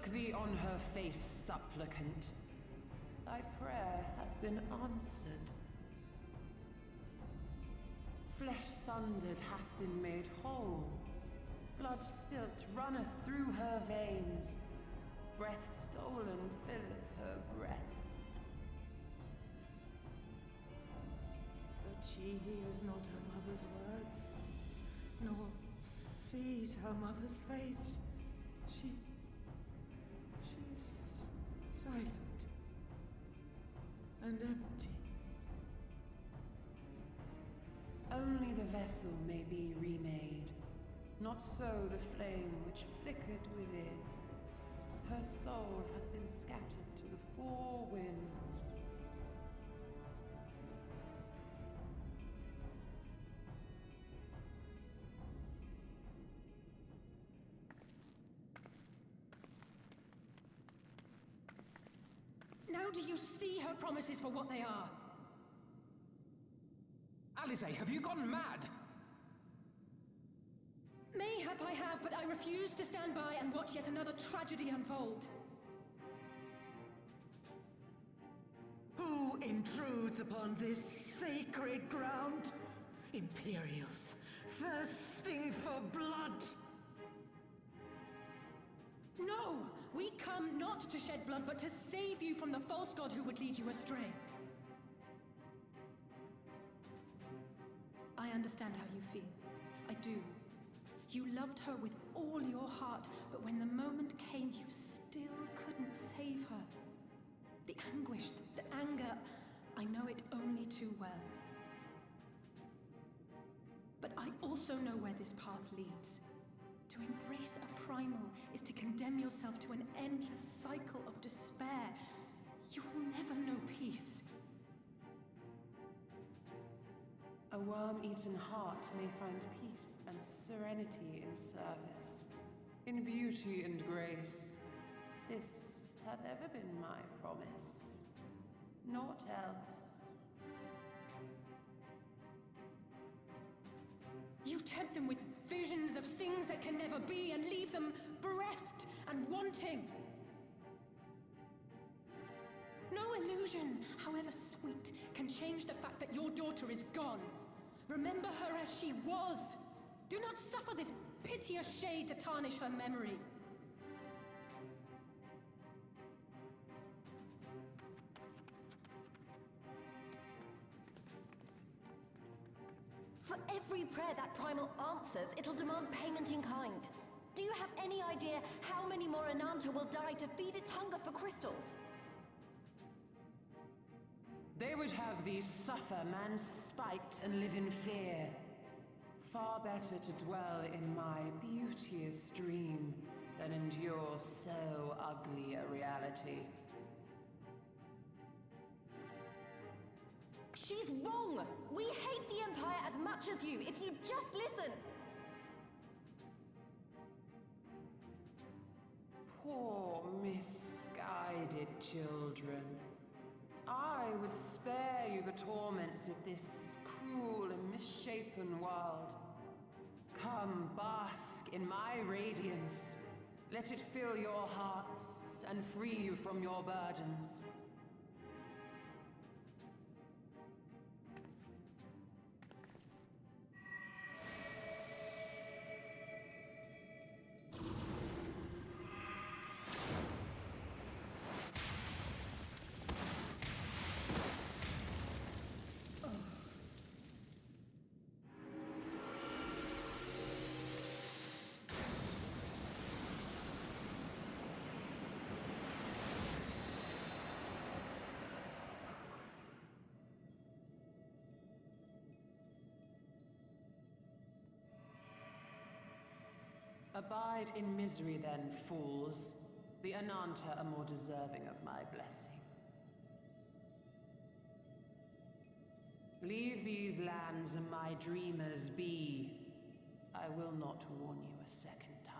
Look thee on her face, supplicant. Thy prayer hath been answered. Flesh sundered hath been made whole. Blood spilt runneth through her veins. Breath stolen filleth her breast. But she hears not her mother's words, nor sees her mother's face. She's silent and empty. Only the vessel may be remade, not so the flame which flickered within. Her soul hath been scattered to the four winds. Now do you see her promises for what they are? Alisaie, have you gone mad? Mayhap I have, but I refuse to stand by and watch yet another tragedy unfold. Who intrudes upon this sacred ground? Imperials, thirsting for blood! No! We come not to shed blood, but to save you from the false god who would lead you astray. I understand how you feel. I do. You loved her with all your heart, but when the moment came, you still couldn't save her. The anguish, the anger, I know it only too well. But I also know where this path leads. To embrace a primal is to condemn yourself to an endless cycle of despair. You will never know peace. A worm-eaten heart may find peace and serenity in service, in beauty and grace. This hath ever been my promise. Naught else. You tempt them with visions of things that can never be and leave them bereft and wanting. No illusion, however sweet, can change the fact that your daughter is gone. Remember her as she was. Do not suffer this piteous shade to tarnish her memory. For every prayer that primal answers, it'll demand payment in kind. Do you have any idea how many more Ananta will die to feed its hunger for crystals? They would have thee suffer man's spite and live in fear. Far better to dwell in my beauteous dream than endure so ugly a reality. She's wrong! We hate the Empire as much as you, if you just listen! Poor misguided children. I would spare you the torments of this cruel and misshapen world. Come, bask in my radiance. Let it fill your hearts and free you from your burdens. Abide in misery then, fools. The Ananta are more deserving of my blessing. Leave these lands and my dreamers be. I will not warn you a second time.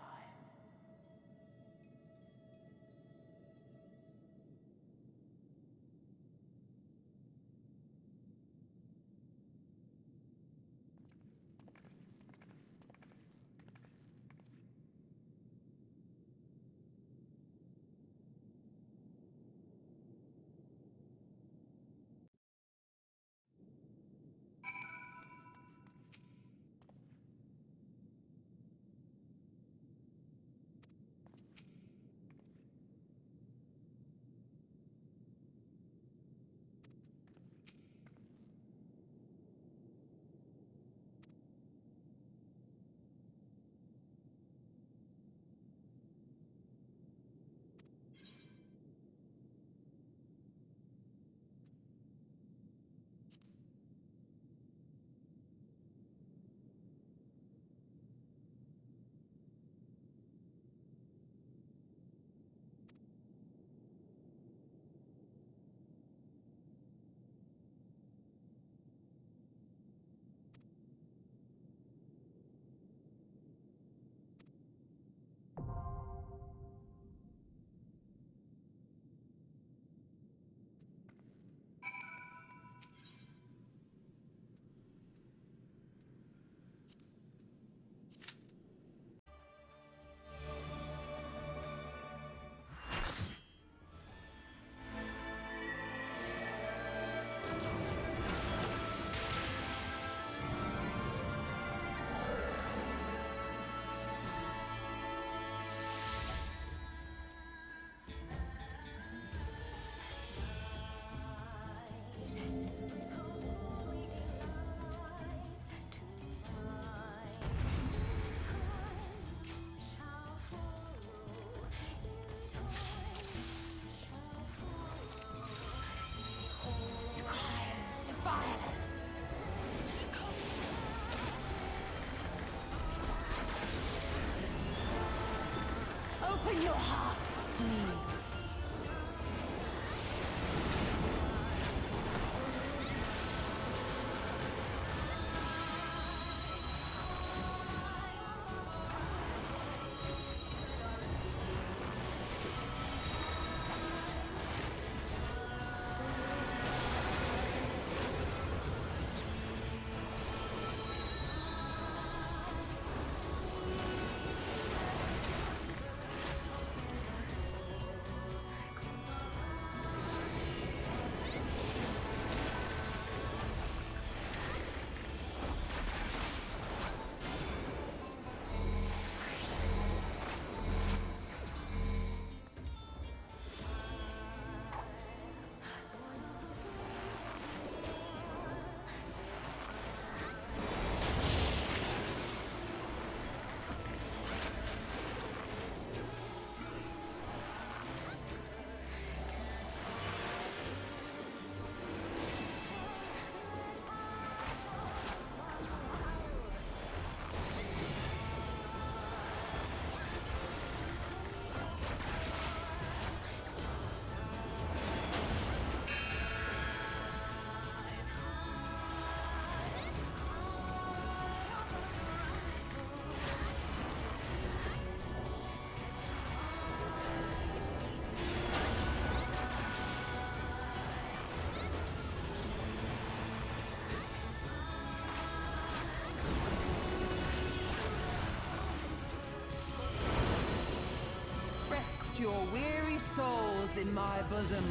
rest your weary souls in my bosom.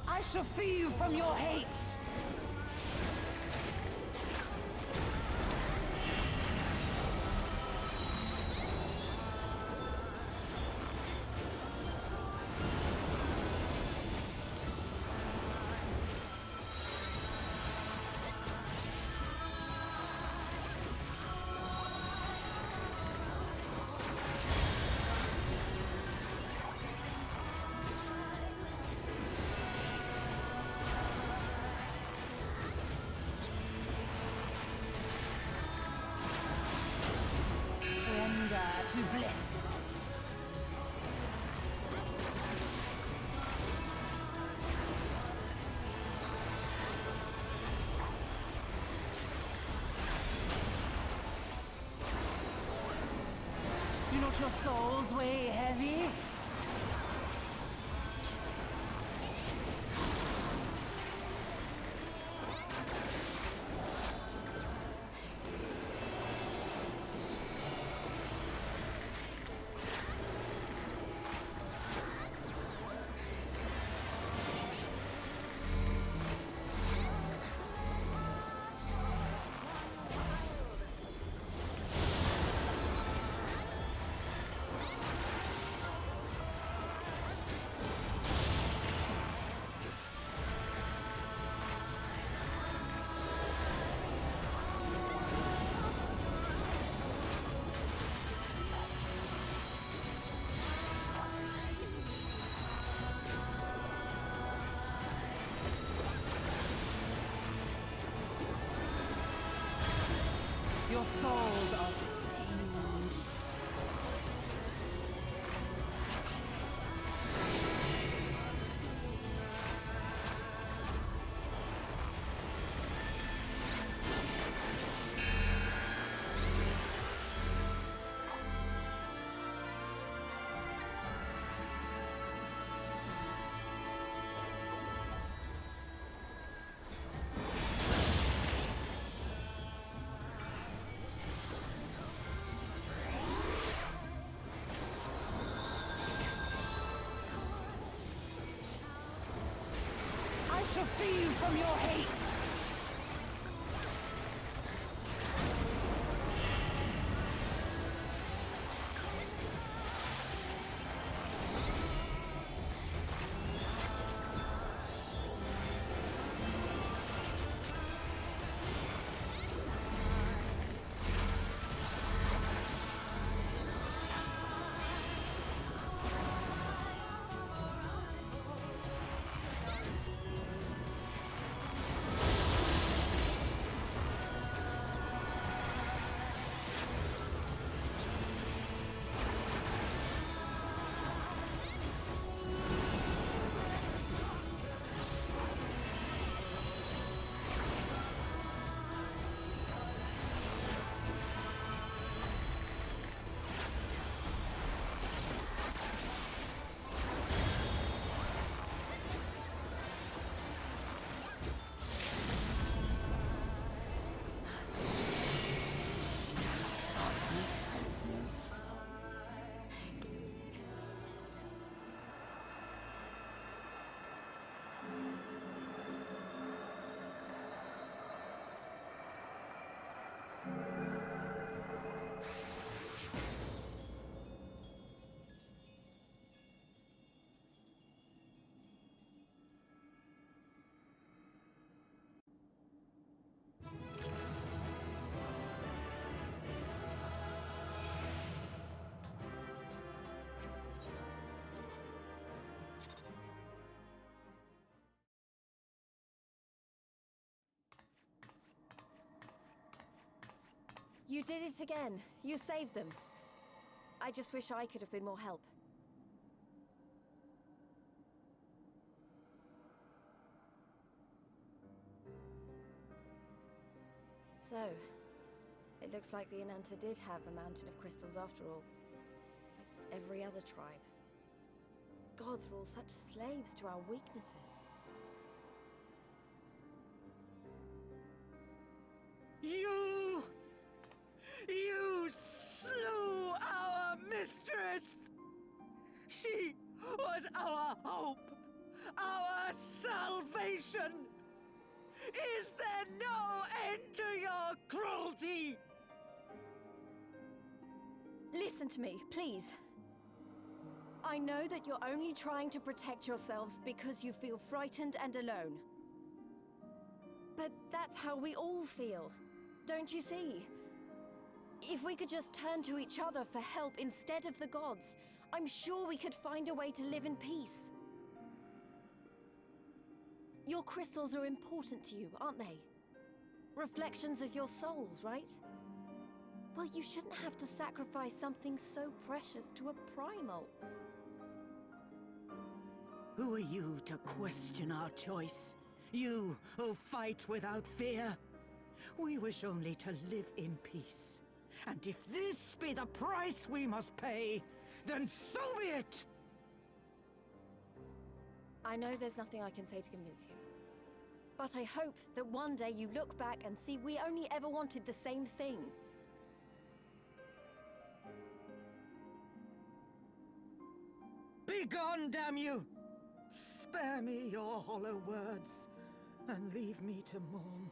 I shall free you from your hate. To Bliss. Do not your souls weigh heavy? Your souls are stained. I shall free you from your hate. You did it again. You saved them. I just wish I could have been more help. So, it looks like the Ananta did have a mountain of crystals after all. Like every other tribe. Gods were all such slaves to our weaknesses. You slew our mistress! She was our hope, our salvation! Is there no end to your cruelty? Listen to me, please. I know that you're only trying to protect yourselves because you feel frightened and alone. But that's how we all feel. Don't you see? If we could just turn to each other for help instead of the gods, I'm sure we could find a way to live in peace. Your crystals are important to you, aren't they? Reflections of your souls, right? Well, you shouldn't have to sacrifice something so precious to a primal. Who are you to question our choice? You who fight without fear? We wish only to live in peace. And if this be the price we must pay, then so be it! I know there's nothing I can say to convince you. But I hope that one day you look back and see we only ever wanted the same thing. Begone, damn you! Spare me your hollow words, and leave me to mourn.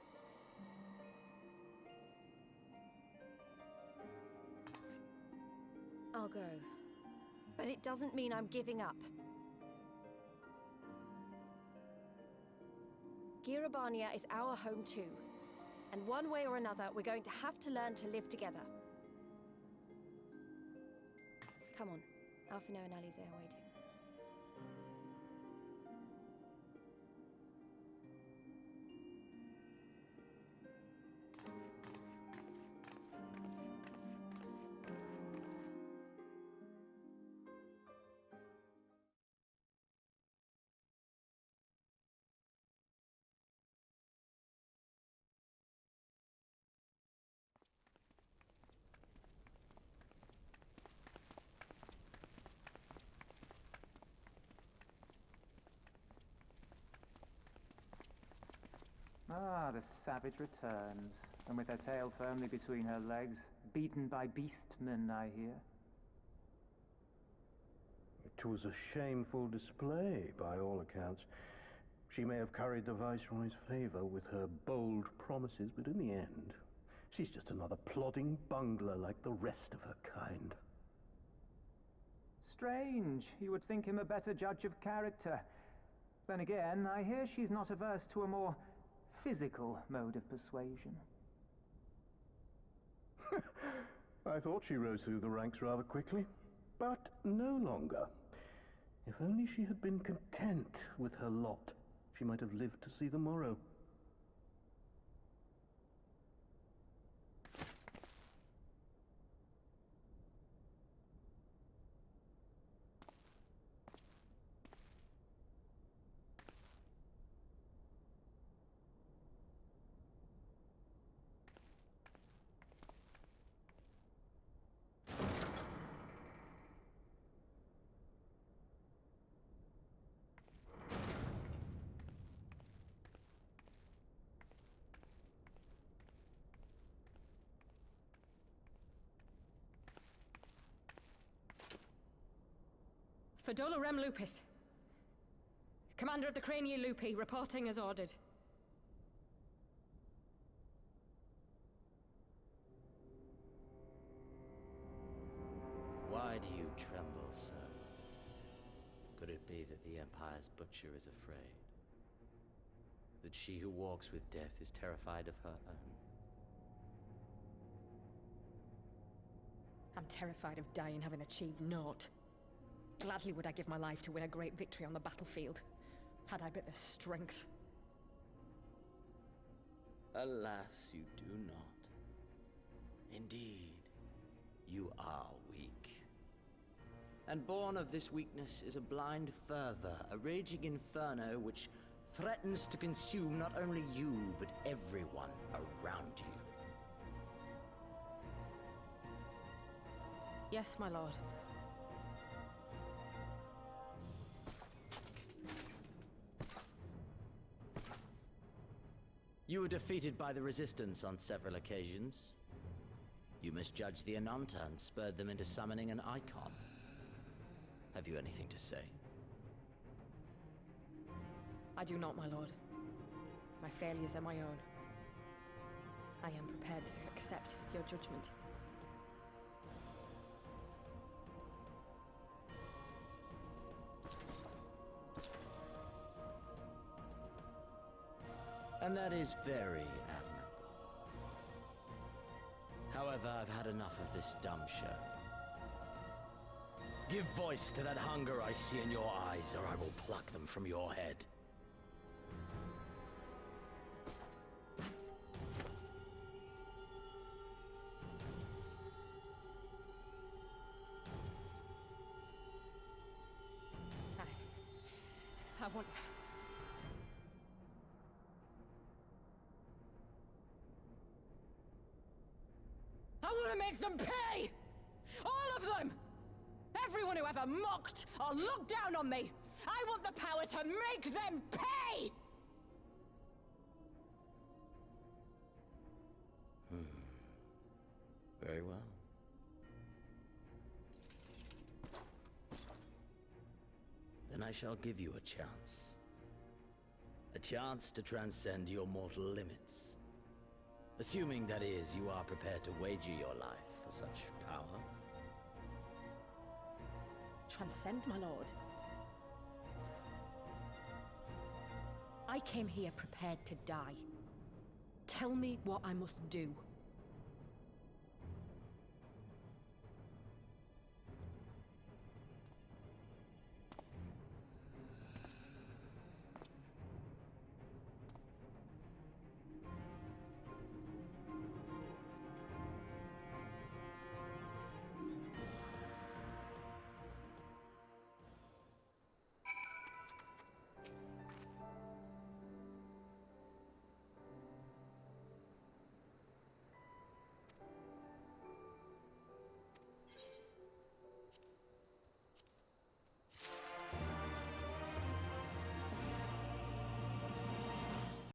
I'll go. But it doesn't mean I'm giving up. Girabania is our home too. And one way or another, we're going to have to learn to live together. Come on. Alphino and Alize are waiting. Ah, the savage returns, and with her tail firmly between her legs, beaten by beastmen, I hear. It was a shameful display, by all accounts. She may have curried the Viceroy's favor with her bold promises, but in the end, she's just another plodding bungler like the rest of her kind. Strange. You would think him a better judge of character. Then again, I hear she's not averse to a more physical mode of persuasion. I thought she rose through the ranks rather quickly, but no longer. If only she had been content with her lot, she might have lived to see the morrow. Fadola Rem Lupus. Commander of the Crania Lupi, reporting as ordered. Why do you tremble, sir? Could it be that the Empire's butcher is afraid? That she who walks with death is terrified of her own? I'm terrified of dying having achieved naught. Gladly would I give my life to win a great victory on the battlefield, had I but the strength. Alas, you do not. Indeed, you are weak. And born of this weakness is a blind fervor, a raging inferno which threatens to consume not only you, but everyone around you. Yes, my lord. You were defeated by the Resistance on several occasions. You misjudged the Ananta and spurred them into summoning an icon. Have you anything to say? I do not, my lord. My failures are my own. I am prepared to accept your judgment. And that is very admirable. However, I've had enough of this dumb show. Give voice to that hunger I see in your eyes, or I will pluck them from your head. I want... I want to make them pay! All of them! Everyone who ever mocked or looked down on me! I want the power to make them pay! Very well. Then I shall give you a chance. A chance to transcend your mortal limits. Assuming, that is, you are prepared to wager your life for such power. Transcend, my lord. I came here prepared to die. Tell me what I must do.